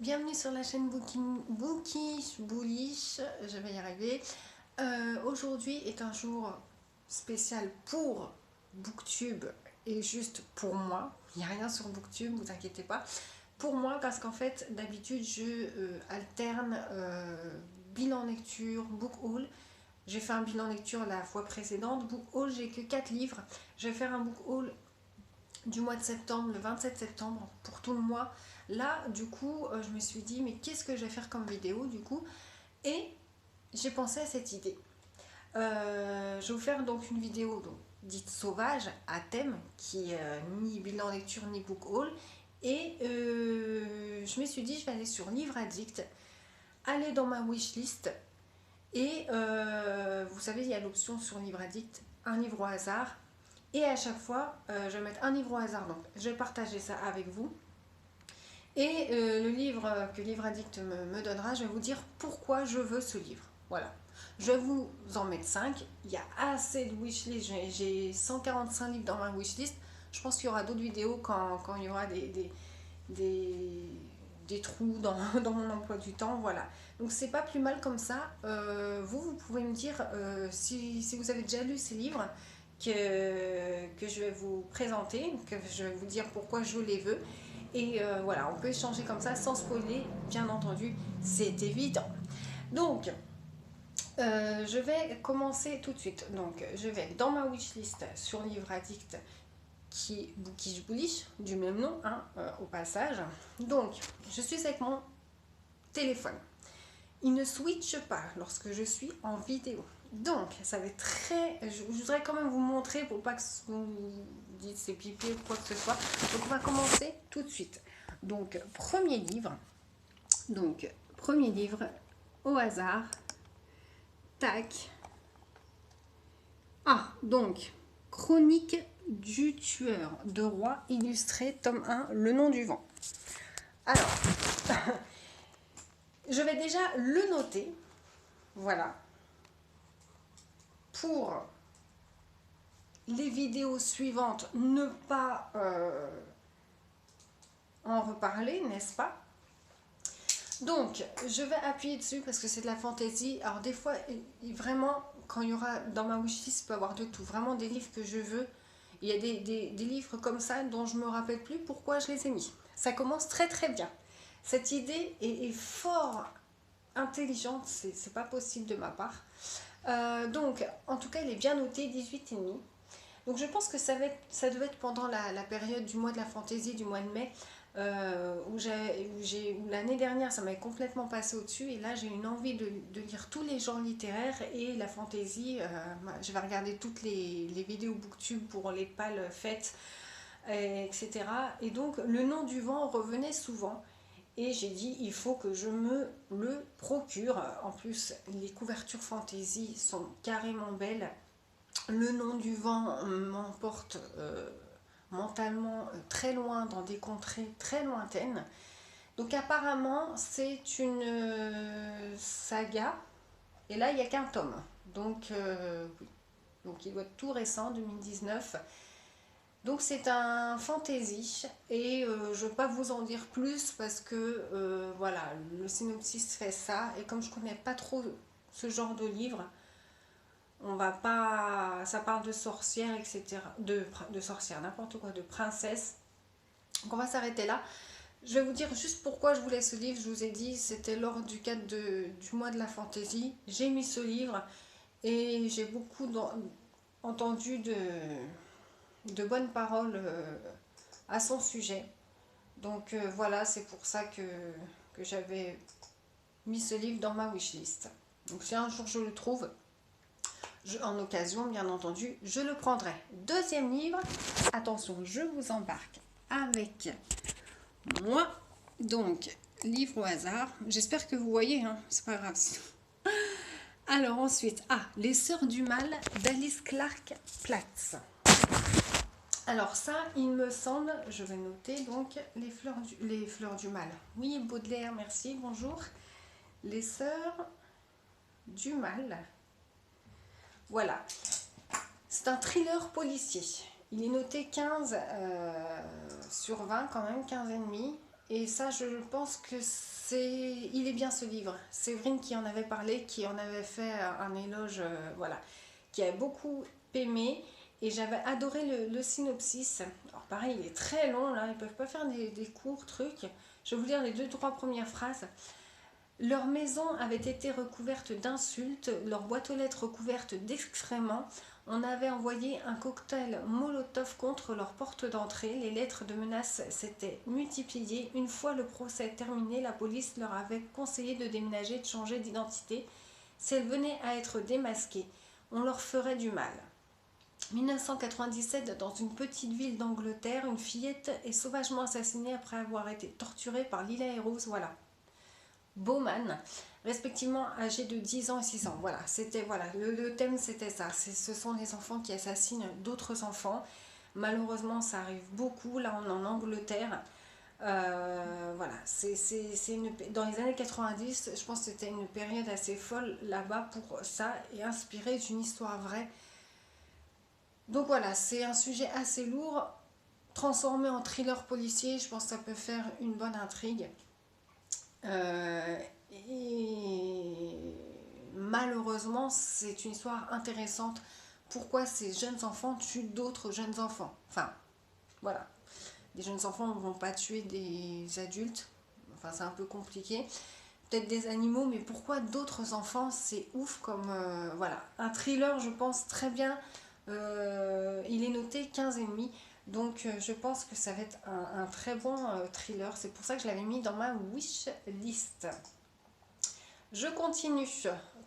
Bienvenue sur la chaîne Bookish Bullish, je vais y arriver. Aujourd'hui est un jour spécial pour Booktube et juste pour moi. Il n'y a rien sur Booktube, vous inquiétez pas. Pour moi, parce qu'en fait, d'habitude, je alterne bilan lecture, book haul. J'ai fait un bilan lecture la fois précédente. Book haul, j'ai que 4 livres. Je vais faire un book haul du mois de septembre, le 27 septembre, pour tout le mois. Là, du coup, je me suis dit, mais qu'est-ce que je vais faire comme vidéo, du coup? Et j'ai pensé à cette idée. Je vais vous faire donc une vidéo donc, dite sauvage, à thème, qui est ni bilan lecture, ni book haul. Et je me suis dit, je vais aller sur Livre Addict, aller dans ma wishlist. Et vous savez, il y a l'option sur Livre Addict, un livre au hasard. Et à chaque fois, je vais mettre un livre au hasard. Donc, je vais partager ça avec vous. Et le livre que Livre Addict me donnera, je vais vous dire pourquoi je veux ce livre. Voilà. Je vais vous en mettre 5. Il y a assez de wishlist. J'ai 145 livres dans ma wishlist. Je pense qu'il y aura d'autres vidéos quand il y aura des trous dans mon emploi du temps. Voilà. Donc c'est pas plus mal comme ça. Vous pouvez me dire si vous avez déjà lu ces livres que je vais vous présenter, que je vais vous dire pourquoi je les veux. Et voilà, on peut échanger comme ça sans spoiler, bien entendu, c'est évident. Donc, je vais commencer tout de suite. Donc, je vais dans ma wishlist sur Livre Addict, qui est Bookish Bullish, du même nom, hein, au passage. Donc, je suis avec mon téléphone. Il ne switche pas lorsque je suis en vidéo. Donc, ça va être très... Je voudrais quand même vous montrer pour pas que vous dites c'est pipé ou quoi que ce soit. Donc, on va commencer tout de suite. Donc, premier livre. Donc, premier livre au hasard. Tac. Ah, donc, Chronique du tueur de roi, illustré, tome 1, Le nom du vent. Alors, je vais déjà le noter. Voilà. Pour les vidéos suivantes, ne pas en reparler, n'est-ce pas? Donc, je vais appuyer dessus parce que c'est de la fantaisie. Alors, des fois, vraiment, quand il y aura dans ma wishlist, il peut y avoir de tout. Vraiment des livres que je veux. Il y a des livres comme ça dont je ne me rappelle plus pourquoi je les ai mis. Ça commence très très bien. Cette idée est fort intelligente, c'est pas possible de ma part. Donc, en tout cas, il est bien noté, 18,5. Donc, je pense que ça devait être pendant la période du mois de la fantaisie, du mois de mai, où l'année dernière, ça m'avait complètement passé au-dessus. Et là, j'ai une envie de lire tous les genres littéraires et la fantaisie. Je vais regarder toutes les vidéos Booktube pour les pâles fêtes, etc. Et donc, Le nom du vent revenait souvent. Et j'ai dit, il faut que je me le procure. En plus, les couvertures fantasy sont carrément belles. Le nom du vent m'emporte mentalement très loin, dans des contrées très lointaines. Donc apparemment, c'est une saga. Et là, il n'y a qu'un tome. Donc, oui. Donc il doit être tout récent, 2019. Donc c'est un fantasy et je ne vais pas vous en dire plus parce que voilà, le synopsis fait ça et comme je ne connais pas trop ce genre de livre, on va pas, ça parle de sorcières, etc. De sorcières, n'importe quoi, de princesses. Donc on va s'arrêter là. Je vais vous dire juste pourquoi je voulais ce livre. Je vous ai dit, c'était lors du cadre du mois de la fantaisie. J'ai mis ce livre et j'ai beaucoup entendu de bonnes paroles à son sujet. Donc voilà, c'est pour ça que j'avais mis ce livre dans ma wishlist. Donc si un jour je le trouve, en occasion bien entendu, je le prendrai. Deuxième livre, attention, je vous embarque avec moi. Donc, livre au hasard. J'espère que vous voyez, hein, c'est pas grave. Alors ensuite, Les Sœurs du Mal d'Alice Clark Platts. Alors ça, il me semble, je vais noter donc les fleurs du mal. Oui, Baudelaire, merci, bonjour. Les Sœurs du Mal. Voilà. C'est un thriller policier. Il est noté 15 sur 20 quand même, 15,5. Et ça, je pense que il est bien ce livre. Séverine qui en avait parlé, qui en avait fait un éloge, voilà, qui a beaucoup aimé. Et j'avais adoré le synopsis. Alors pareil, il est très long, là, ils peuvent pas faire des courts trucs. Je vais vous lire les 2-3 premières phrases. Leur maison avait été recouverte d'insultes, leur boîte aux lettres recouverte d'excréments. On avait envoyé un cocktail Molotov contre leur porte d'entrée. Les lettres de menaces s'étaient multipliées. Une fois le procès terminé, la police leur avait conseillé de déménager, de changer d'identité. Si elles venaient à être démasquées, on leur ferait du mal. 1997, dans une petite ville d'Angleterre, une fillette est sauvagement assassinée après avoir été torturée par Lila et Rose. Voilà. Bowman, respectivement âgés de 10 ans et 6 ans. Voilà, c'était le thème c'était ça. Ce sont les enfants qui assassinent d'autres enfants. Malheureusement, ça arrive beaucoup. Là, on est en Angleterre. Voilà, dans les années 90, je pense que c'était une période assez folle là-bas pour ça et inspiré d'une histoire vraie. Donc voilà, c'est un sujet assez lourd, transformé en thriller policier. Je pense que ça peut faire une bonne intrigue. Et malheureusement, c'est une histoire intéressante. Pourquoi ces jeunes enfants tuent d'autres jeunes enfants? Enfin, voilà. Des jeunes enfants ne vont pas tuer des adultes. Enfin, c'est un peu compliqué. Peut-être des animaux, mais pourquoi d'autres enfants? C'est ouf comme... voilà. Un thriller, je pense, très bien. Il est noté 15,5. Donc je pense que ça va être un très bon thriller. C'est pour ça que je l'avais mis dans ma wish list. Je continue.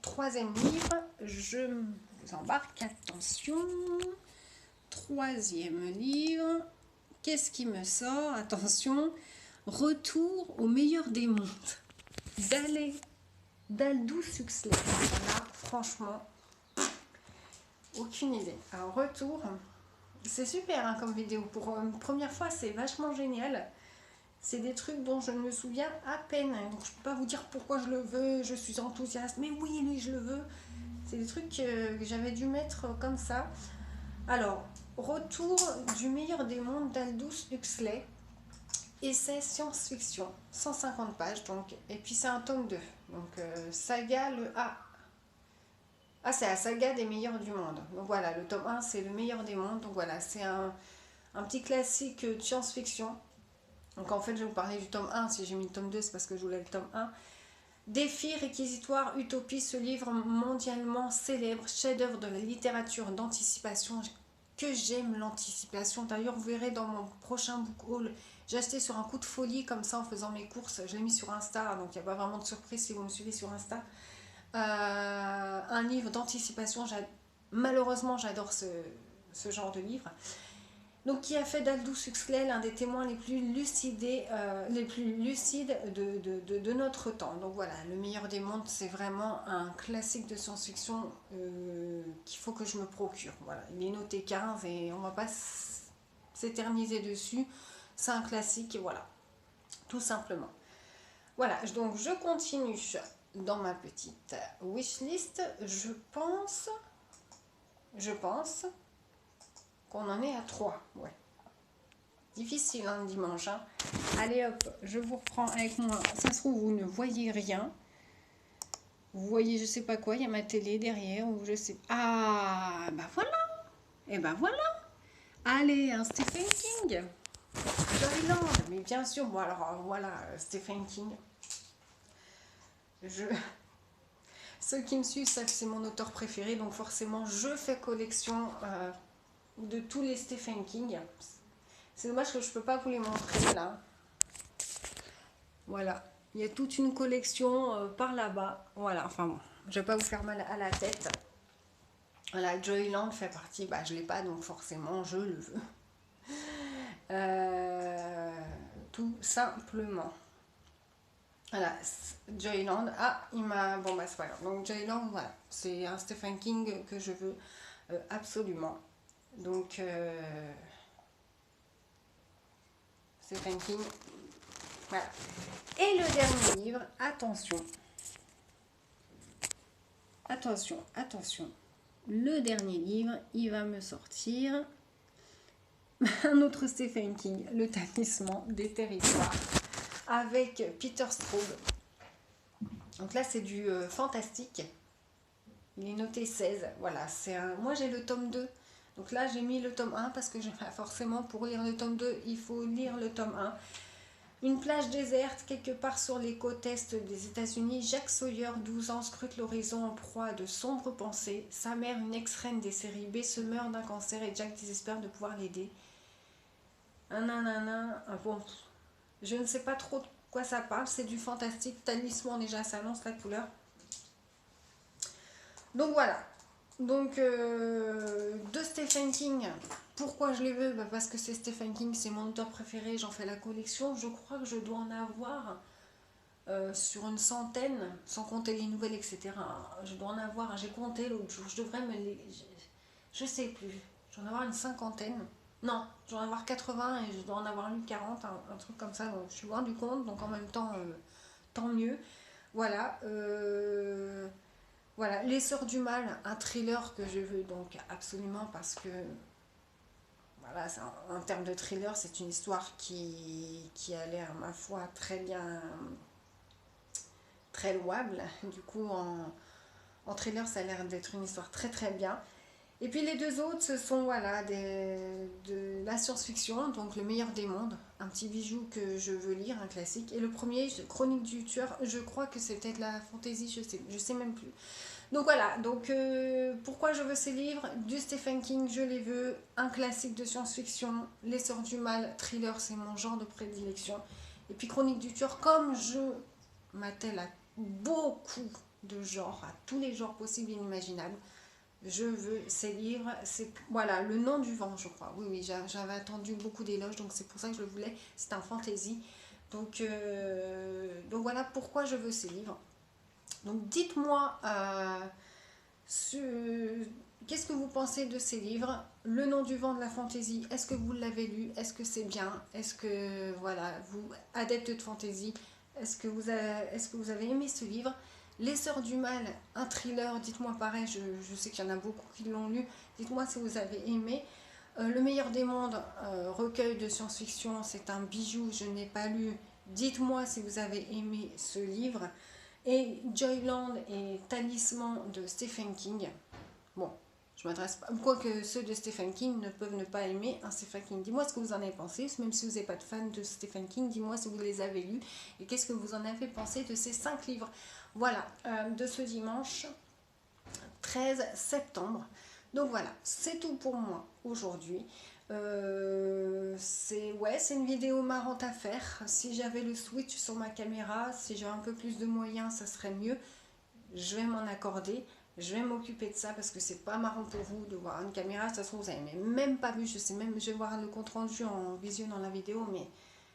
Troisième livre. Je vous embarque. Attention. Troisième livre. Qu'est-ce qui me sort? Attention. Retour au meilleur des mondes. d'Aldous Huxley. Voilà, franchement, aucune idée. Alors, retour. C'est super hein, comme vidéo. Pour une première fois, c'est vachement génial. C'est des trucs dont je ne me souviens à peine. Donc, je ne peux pas vous dire pourquoi je le veux. Je suis enthousiaste. Mais oui, lui, je le veux. C'est des trucs que j'avais dû mettre comme ça. Alors, retour du meilleur des mondes d'Aldous Huxley. Essai science-fiction. 150 pages. Donc, et puis, c'est un tome 2. Donc, saga le A. Ah, c'est la saga des meilleurs du monde. Donc voilà, le tome 1, c'est le meilleur des mondes. Donc voilà, c'est un petit classique de science-fiction. Donc en fait, je vais vous parler du tome 1. Si j'ai mis le tome 2, c'est parce que je voulais le tome 1. Défi, réquisitoire, utopie, ce livre mondialement célèbre, chef-d'œuvre de la littérature d'anticipation. Que j'aime l'anticipation. D'ailleurs, vous verrez dans mon prochain book haul, j'ai acheté sur un coup de folie, comme ça, en faisant mes courses. Je l'ai mis sur Insta, donc il n'y a pas vraiment de surprise si vous me suivez sur Insta. Un livre d'anticipation. Malheureusement, j'adore ce genre de livre. Donc, qui a fait d'Aldous Huxley l'un des témoins les plus lucides de notre temps. Donc voilà, Le meilleur des mondes, c'est vraiment un classique de science-fiction qu'il faut que je me procure. Voilà, il est noté 15 et on va pas s'éterniser dessus. C'est un classique, voilà, tout simplement. Voilà, donc je continue dans ma petite wishlist. Je pense qu'on en est à 3. Ouais. Difficile le dimanche. Hein. Allez hop, je vous reprends avec moi. Ça se trouve, vous ne voyez rien. Vous voyez, je sais pas quoi, il y a ma télé derrière, ou je sais. Ah, bah voilà. Et ben voilà. Allez, un Stephen King. Joyland. Mais bien sûr, bon alors voilà, Stephen King. Ceux qui me suivent savent que c'est mon auteur préféré, donc forcément je fais collection de tous les Stephen King. C'est dommage que je ne peux pas vous les montrer là. Voilà, il y a toute une collection par là-bas. Voilà, enfin bon, je ne vais pas vous faire mal à la tête. Voilà, Joyland fait partie, bah je ne l'ai pas, donc forcément je le veux. Tout simplement. Voilà, Joyland. Ah, il m'a... Bon, bah, c'est pas grave. Donc, Joyland, voilà. C'est un Stephen King que je veux absolument. Donc, Stephen King. Voilà. Et le dernier livre, attention. Attention, attention. Le dernier livre, il va me sortir un autre Stephen King, Le Talisman des territoires. avec Peter Straub. Donc là, c'est du fantastique. Il est noté 16. Voilà, c'est un... Moi, j'ai le tome 2. Donc là, j'ai mis le tome 1 parce que forcément, pour lire le tome 2, il faut lire le tome 1. Une plage déserte, quelque part sur les côtes est des États-Unis, Jack Sawyer, 12 ans, scrute l'horizon en proie à de sombres pensées. Sa mère, une ex-reine des séries B, se meurt d'un cancer et Jack désespère de pouvoir l'aider. Bon, je ne sais pas trop de quoi ça parle, c'est du fantastique. Talisman, déjà, ça lance la couleur. Donc voilà. Donc, de Stephen King, pourquoi je les veux? Parce que c'est Stephen King, c'est mon auteur préféré, j'en fais la collection. Je crois que je dois en avoir sur une centaine, sans compter les nouvelles, etc. Je dois en avoir, j'ai compté l'autre jour, je devrais me les... Je sais plus, je dois en avoir une cinquantaine. Non, je dois en avoir 80 et je dois en avoir lu 40, un truc comme ça, donc je suis loin du compte, donc en même temps, tant mieux. Voilà, voilà, Les Sœurs du Mal, un thriller que je veux donc absolument parce que, voilà, en termes de thriller, c'est une histoire qui a l'air, ma foi, très bien, très louable. Du coup, en thriller, ça a l'air d'être une histoire très très bien. Et puis les deux autres, ce sont voilà, de la science-fiction, donc Le Meilleur des Mondes, un petit bijou que je veux lire, un classique. Et le premier, Chronique du Tueur, je crois que c'est peut-être la fantaisie, je sais même plus. Donc voilà, donc pourquoi je veux ces livres? Du Stephen King, je les veux. Un classique de science-fiction, Les Sœurs du Mal, thriller, c'est mon genre de prédilection. Et puis Chronique du Tueur, comme je m'attelle à beaucoup de genres, à tous les genres possibles et inimaginables, je veux ces livres. C'est voilà, Le Nom du Vent, je crois. Oui, oui, j'avais attendu beaucoup d'éloges, donc c'est pour ça que je le voulais. C'est un fantasy. Donc voilà pourquoi je veux ces livres. Donc dites-moi qu'est-ce que vous pensez de ces livres. Le Nom du Vent de la fantaisie, est-ce que vous l'avez lu? Est-ce que c'est bien? Est-ce que, voilà, vous, adepte de fantaisie, est-ce que vous avez aimé ce livre? Les Sœurs du Mal, un thriller, dites-moi pareil, je sais qu'il y en a beaucoup qui l'ont lu, dites-moi si vous avez aimé. Le Meilleur des Mondes, recueil de science-fiction, c'est un bijou, je n'ai pas lu, dites-moi si vous avez aimé ce livre. Et Joyland et Talisman de Stephen King. Bon, je m'adresse pas. Quoique ceux de Stephen King ne peuvent ne pas aimer un Stephen King. Dis-moi ce que vous en avez pensé, même si vous n'êtes pas de fan de Stephen King, dis-moi si vous les avez lus et qu'est-ce que vous en avez pensé de ces 5 livres. Voilà, de ce dimanche 13 septembre. Donc voilà, c'est tout pour moi aujourd'hui. C'est une vidéo marrante à faire. Si j'avais le switch sur ma caméra, si j'avais un peu plus de moyens, ça serait mieux. Je vais m'en accorder. Je vais m'occuper de ça parce que c'est pas marrant pour vous de voir une caméra. De toute façon, vous n'avez même pas vu. Je sais même, je vais voir le compte rendu en visionnant la vidéo, mais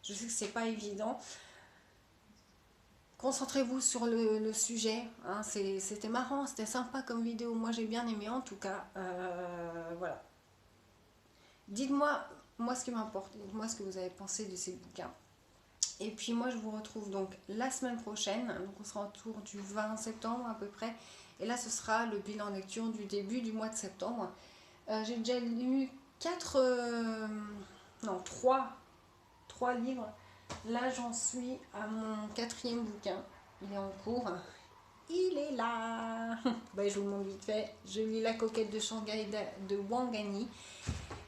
je sais que c'est pas évident. Concentrez-vous sur le sujet, hein, c'était marrant, c'était sympa comme vidéo, moi j'ai bien aimé en tout cas, voilà. Dites-moi, moi ce qui m'importe, dites-moi ce que vous avez pensé de ces bouquins. Et puis moi je vous retrouve donc la semaine prochaine, donc on sera autour du 20 septembre à peu près, et là ce sera le bilan lecture du début du mois de septembre. J'ai déjà lu 3 livres. Là, j'en suis à mon 4e bouquin. Il est en cours. Il est là. Je vous le montre vite fait. Je lis La Coquette de Shanghai de Wang Ani.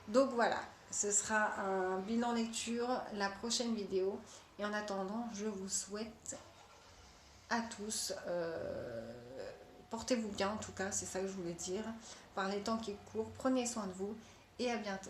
Donc voilà, ce sera un bilan lecture, la prochaine vidéo. Et en attendant, je vous souhaite à tous, portez-vous bien en tout cas, c'est ça que je voulais dire. Par les temps qui courent, prenez soin de vous et à bientôt.